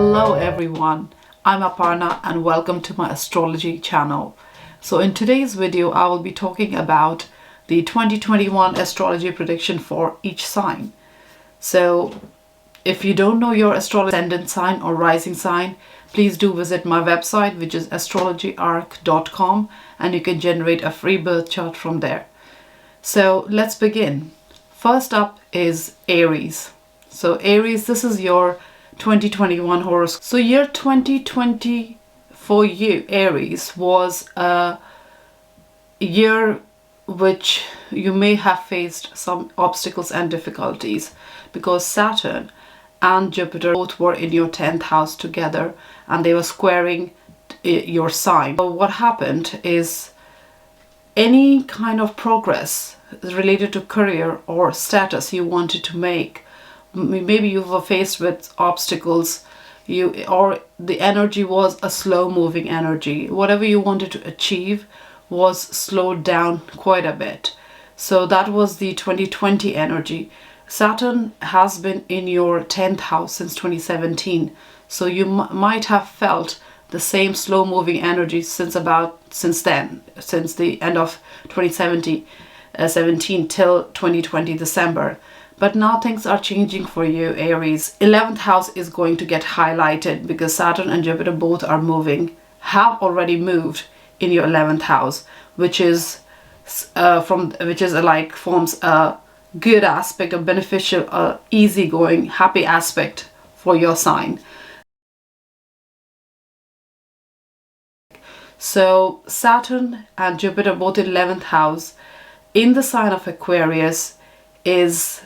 Hello everyone, I'm Aparna and welcome to my astrology channel. So in today's video I will be talking about the 2021 astrology prediction for each sign. So if you don't know your ascendant sign or rising sign, please do visit my website, which is astrologyarc.com, and you can generate a free birth chart from there. So let's begin. First up is Aries. So Aries, this is your 2021 horoscope. So year 2020 for you, Aries, was a year which you may have faced some obstacles and difficulties because Saturn and Jupiter both were in your 10th house together and they were squaring your sign. So what happened is any kind of progress related to career or status you wanted to make, maybe you were faced with obstacles, or the energy was a slow moving energy. Whatever you wanted to achieve was slowed down quite a bit. So that was the 2020 energy. Saturn has been in your 10th house since 2017. So you might have felt the same slow moving energy since the end of 2017 till 2020 December. But now things are changing for you, Aries. 11th house is going to get highlighted because Saturn and Jupiter both are already moved in your 11th house, which forms a good aspect, a beneficial, easygoing, happy aspect for your sign. So Saturn and Jupiter both in 11th house in the sign of Aquarius is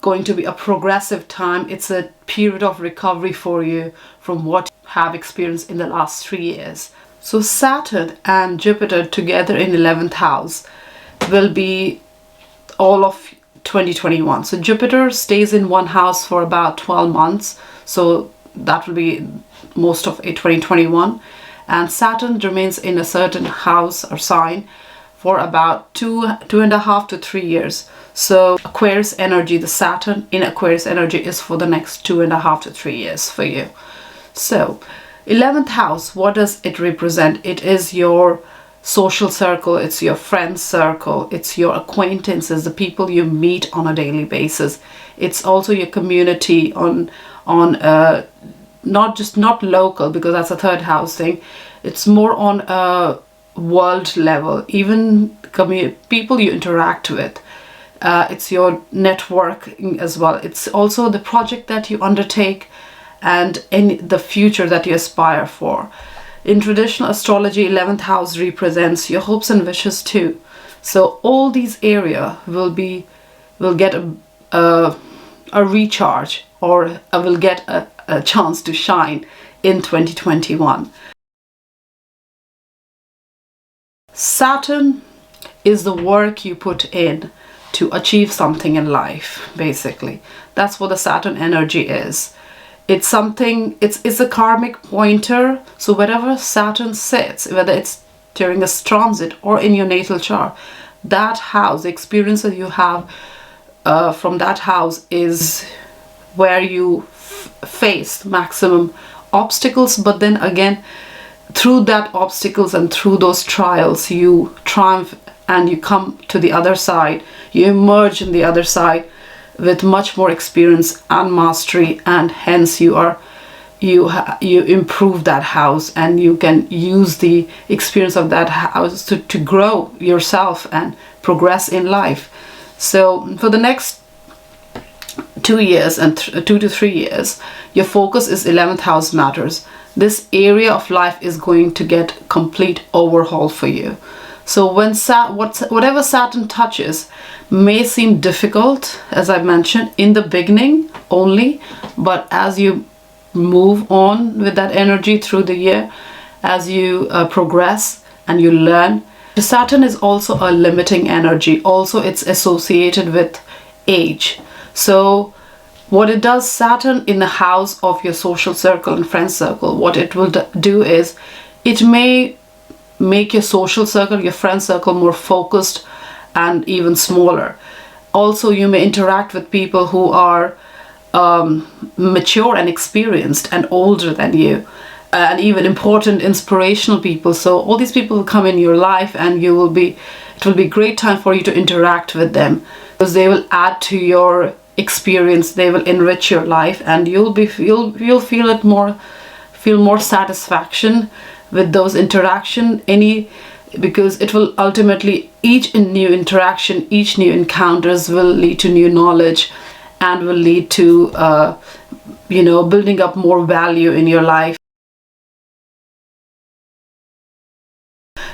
going to be a progressive time. It's a period of recovery for you from what you have experienced in the last 3 years. So Saturn and Jupiter together in 11th house will be all of 2021. So Jupiter stays in one house for about 12 months. So that will be most of 2021. And Saturn remains in a certain house or sign for about 2.5 to 3 years. So Aquarius energy, the Saturn in Aquarius energy is for the next 2.5 to 3 years for you. So 11th house, what does it represent? It is your social circle, it's your friend circle, it's your acquaintances, the people you meet on a daily basis. It's also your community on not local, because that's a third house thing. It's more on a world level, even people you interact with. It's your networking as well. It's also the project that you undertake and in the future that you aspire for. In traditional astrology, 11th house represents your hopes and wishes too. So all these areas will get a recharge, or will get a chance to shine in 2021. Saturn is the work you put in to achieve something in life, basically. That's what the Saturn energy is. It's something, it's a karmic pointer. So wherever Saturn sits, whether it's during a transit or in your natal chart, that house, the experience that you have from that house is where you face maximum obstacles, but then again, through that obstacles and through those trials, you triumph and you come to the other side. You emerge in the other side with much more experience and mastery, and hence you improve that house, and you can use the experience of that house to grow yourself and progress in life. So for the next 2 years and 2 to 3 years, your focus is 11th house matters. This area of life is going to get complete overhaul for you. So when whatever Saturn touches may seem difficult, as I mentioned, in the beginning only, but as you move on with that energy through the year, as you progress and you learn, Saturn is also a limiting energy. Also, it's associated with age. So what it does, Saturn in the house of your social circle and friend circle, what it will do is it may make your social circle, your friend circle more focused and even smaller. Also, you may interact with people who are mature and experienced and older than you, and even important inspirational people. So all these people will come in your life, and it will be a great time for you to interact with them, because they will add to your experience, they will enrich your life, and you'll feel more satisfaction with those interaction, because it will ultimately, each new interaction, each new encounters will lead to new knowledge, and will lead to building up more value in your life.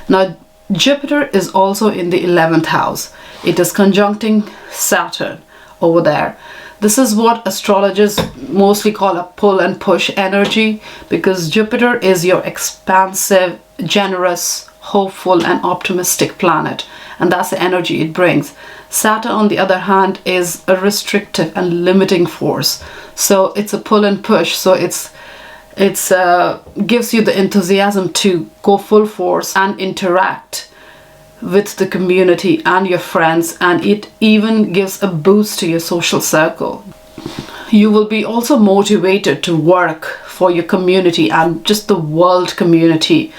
Now Jupiter is also in the 11th house. It is conjuncting Saturn over there. This is what astrologers mostly call a pull and push energy, because Jupiter is your expansive, generous, hopeful and optimistic planet, and that's the energy it brings. Saturn, on the other hand, is a restrictive and limiting force, so it's a pull and push. So it's gives you the enthusiasm to go full force and interact with the community and your friends, and it even gives a boost to your social circle. You will be also motivated to work for your community and just the world community.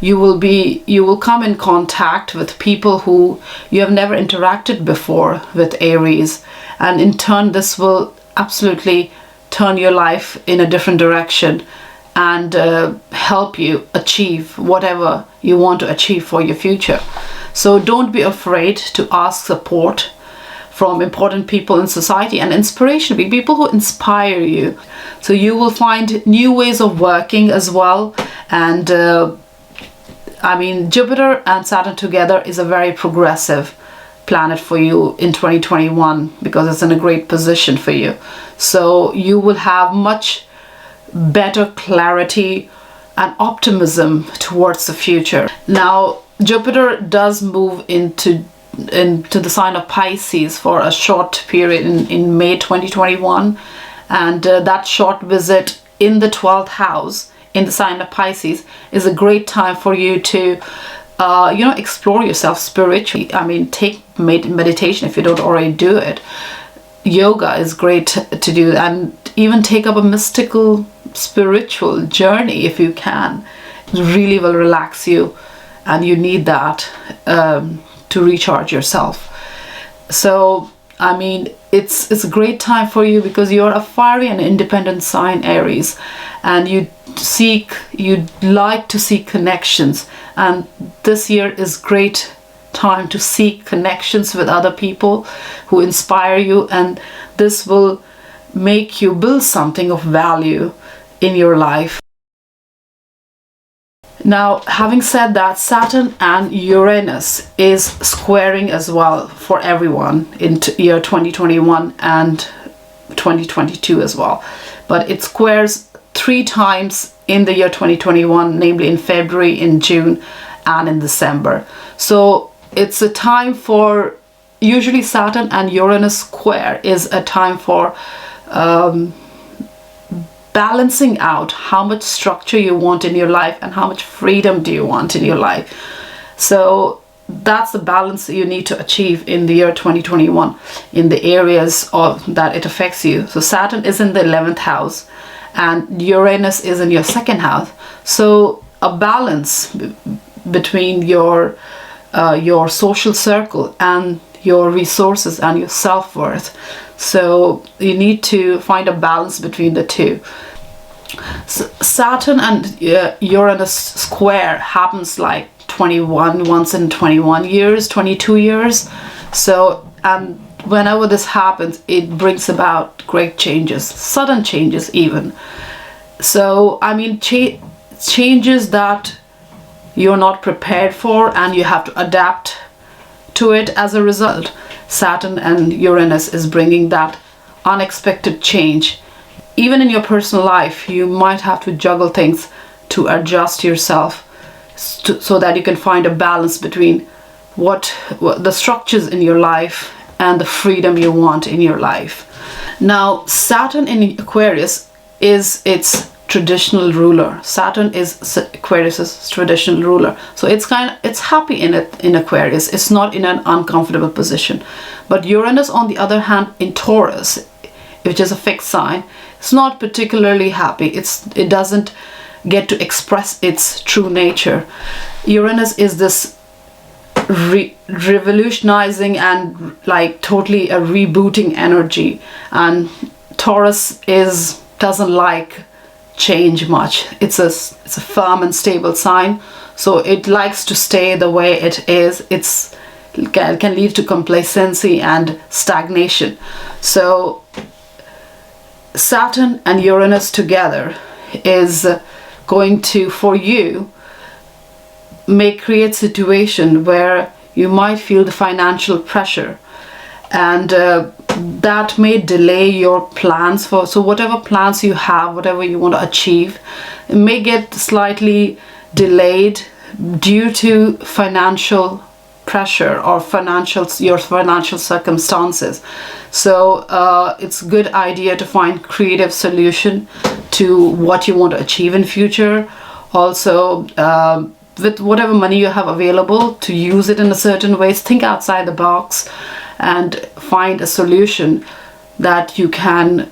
You will come in contact with people who you have never interacted before with Aries, and in turn this will absolutely turn your life in a different direction and help you achieve whatever you want to achieve for your future. So don't be afraid to ask support from important people in society and inspiration, people who inspire you. So you will find new ways of working as well. And Jupiter and Saturn together is a very progressive planet for you in 2021, because it's in a great position for you. So you will have much better clarity and optimism towards the future. Now Jupiter does move into the sign of Pisces for a short period in May 2021, and that short visit in the 12th house in the sign of Pisces is a great time for you to explore yourself spiritually. Take meditation if you don't already do it. Yoga is great to do, and even take up a mystical spiritual journey if you can. It really will relax you, and you need that to recharge yourself. So it's a great time for you, because you're a fiery and independent sign, Aries, and you'd like to seek connections, and this year is great time to seek connections with other people who inspire you, and this will make you build something of value in your life. Now, having said that, Saturn and Uranus is squaring as well for everyone in year 2021 and 2022 as well. But it squares 3 times in the year 2021, namely in February, in June, and in December. So it's a time for, usually Saturn and Uranus square is a time for balancing out how much structure you want in your life and how much freedom do you want in your life. So that's the balance that you need to achieve in the year 2021 in the areas that it affects you. So Saturn is in the 11th house and Uranus is in your 2nd house. So a balance between your social circle and your resources and your self-worth. So you need to find a balance between the two. So Saturn and Uranus square happens like once in 21 years, 22 years. So whenever this happens, it brings about great changes, sudden changes even. So changes that you're not prepared for, and you have to adapt to it as a result. Saturn and Uranus is bringing that unexpected change. Even in your personal life, you might have to juggle things to adjust yourself so that you can find a balance between what the structures in your life and the freedom you want in your life. Now, Saturn in Aquarius is its traditional ruler. Saturn is Aquarius's traditional ruler. So it's happy in Aquarius. It's not in an uncomfortable position. But Uranus, on the other hand, in Taurus, which is a fixed sign, it's not particularly happy. It doesn't get to express its true nature. Uranus is this revolutionizing and like totally a rebooting energy, and Taurus doesn't like change much. It's a firm and stable sign, so it likes to stay the way it is. It can lead to complacency and stagnation. So Saturn and Uranus together is going to, for you, create situation where you might feel the financial pressure, and that may delay your plans so whatever plans you have, whatever you want to achieve, it may get slightly delayed due to financial pressure or your financial circumstances. So it's a good idea to find creative solution to what you want to achieve in future. Also, with whatever money you have available, to use it in a certain ways. Think outside the box and find a solution that you can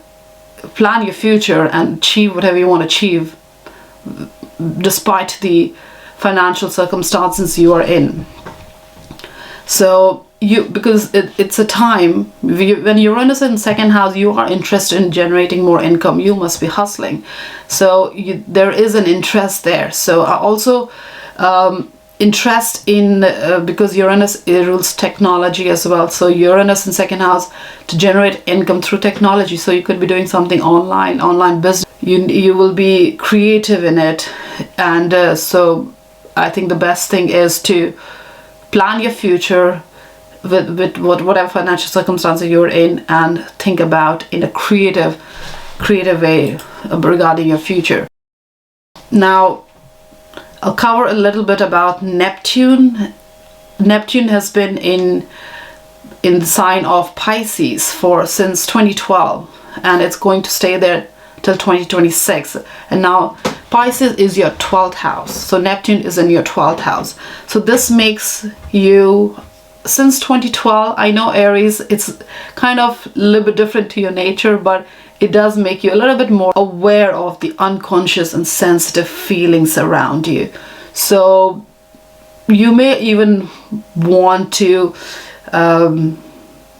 plan your future and achieve whatever you want to achieve despite the financial circumstances you are in. So because it's a time when Uranus is in second house, you are interested in generating more income. You must be hustling, so there is an interest there. So also interest in because Uranus rules technology as well, so Uranus in second house to generate income through technology. So you could be doing something online business. You will be creative in it, and so I think the best thing is to plan your future with whatever financial circumstances you're in, and think about in a creative way regarding your future. Now I'll cover a little bit about Neptune. Neptune has been in the sign of Pisces since 2012, and it's going to stay there till 2026. And now Pisces is your 12th house, so Neptune is in your 12th house. So this makes you, since 2012, I know Aries, it's kind of a little bit different to your nature, but it does make you a little bit more aware of the unconscious and sensitive feelings around you. So you may even want to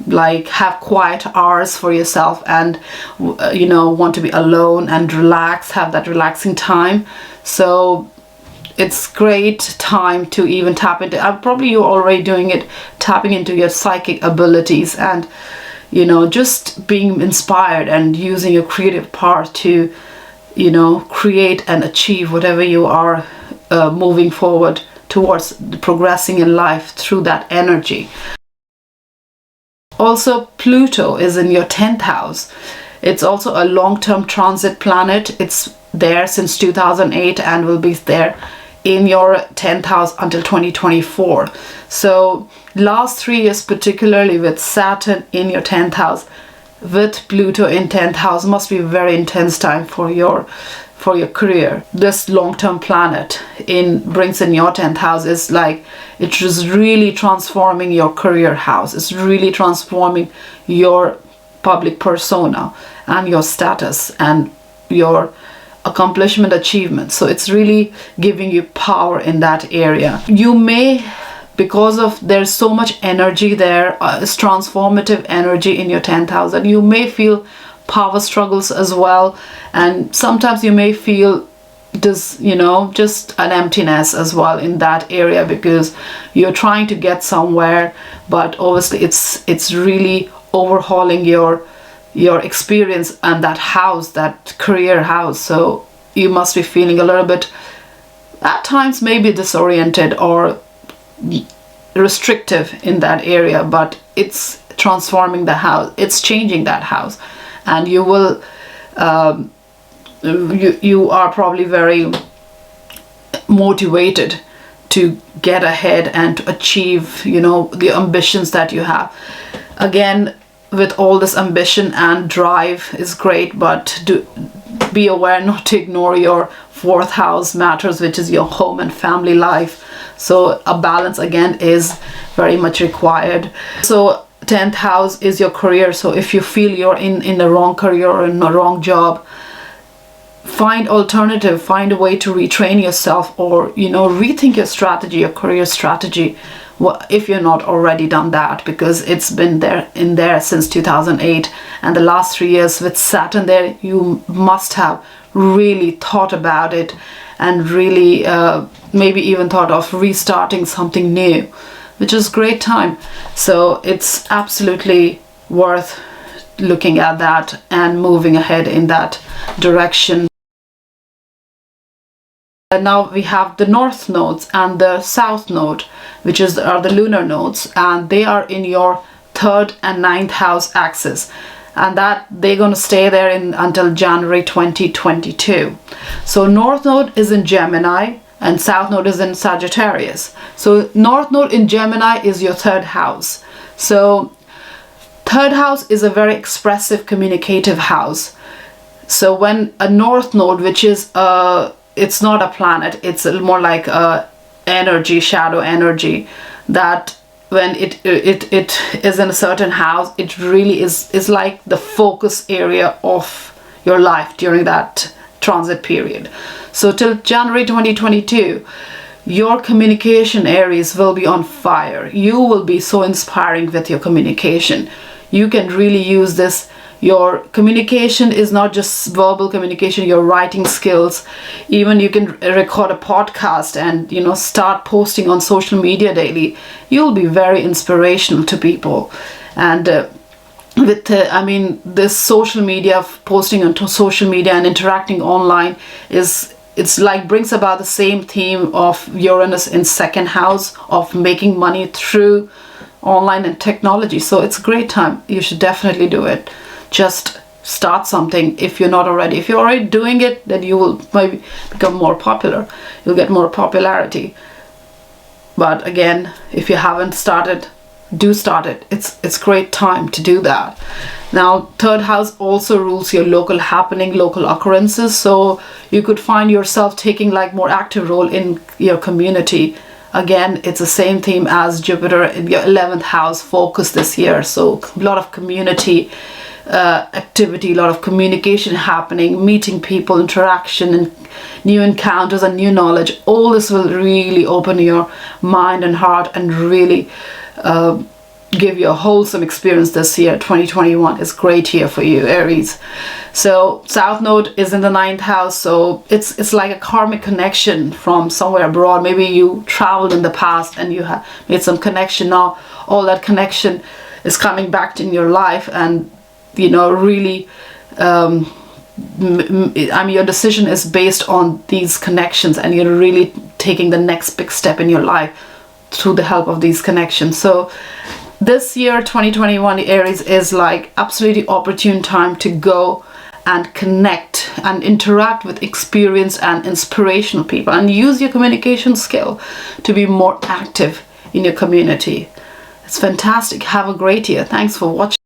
like have quiet hours for yourself, and want to be alone and relax, have that relaxing time. So it's great time to even tap into, probably you're already doing it, tapping into your psychic abilities, and just being inspired and using your creative part to create and achieve whatever you are moving forward towards, progressing in life through that energy. Also, Pluto is in your 10th house. It's also a long-term transit planet. It's there since 2008 and will be there in your 10th house until 2024. So last 3 years, particularly with Saturn in your 10th house, with Pluto in 10th house, must be a very intense time for your career. This long-term planet brings in your 10th house is like, it is really transforming your career house. It's really transforming your public persona and your status and your accomplishment, achievement. So it's really giving you power in that area. You may, because of there's so much energy there, it's transformative energy in your 10th house, and you may feel power struggles as well, and sometimes you may feel this just an emptiness as well in that area, because you're trying to get somewhere, but obviously it's really overhauling your experience and that house, that career house. So you must be feeling a little bit at times maybe disoriented or restrictive in that area, but it's transforming the house, it's changing that house, and you will you are probably very motivated to get ahead and to achieve the ambitions that you have. Again, with all this ambition and drive is great, but be aware not to ignore your 4th house matters, which is your home and family life. So a balance again is very much required. So 10th house is your career. So if you feel you're in the wrong career or in the wrong job, find alternative, find a way to retrain yourself, or rethink your strategy, your career strategy, if you're not already done that, because it's been there since 2008, and the last 3 years with Saturn there, you must have really thought about it and really maybe even thought of restarting something new, which is great time. So it's absolutely worth looking at that and moving ahead in that direction. Now we have the north nodes and the south node, which are the lunar nodes, and they are in your 3rd and 9th house axis, and that they're going to stay there until January 2022. So north node is in Gemini and south node is in Sagittarius. So north node in Gemini is your 3rd house. So 3rd house is a very expressive, communicative house. So when a north node, which is it's not a planet, it's more like a energy, shadow energy, that when it is in a certain house, it really is like the focus area of your life during that transit period. So till January 2022, your communication, Aries, will be on fire. You will be so inspiring with your communication. You can really use this. Your communication is not just verbal communication, your writing skills. Even you can record a podcast and start posting on social media daily. You'll be very inspirational to people. And this social media, posting onto social media and interacting online it's like brings about the same theme of Uranus in 2nd house of making money through online and technology. So it's a great time. You should definitely do it. Just start something if you're not already. If you're already doing it, then you will maybe become more popular. You'll get more popularity. But again, if you haven't started, do start it. It's great time to do that. Now, 3rd house also rules your local happening, local occurrences. So you could find yourself taking like more active role in your community. Again, it's the same theme as Jupiter in your 11th house focus this year. So a lot of community activity, a lot of communication happening, meeting people, interaction, and new encounters and new knowledge. All this will really open your mind and heart and really give you a wholesome experience this year. 2021 is great year for you, Aries. So south node is in the 9th house, so it's like a karmic connection from somewhere abroad. Maybe you traveled in the past and you have made some connection. Now all that connection is coming back in your life, and really your decision is based on these connections, and you're really taking the next big step in your life through the help of these connections. So this year 2021, Aries, is like absolutely opportune time to go and connect and interact with experienced and inspirational people, and use your communication skill to be more active in your community. It's fantastic. Have a great year. Thanks for watching.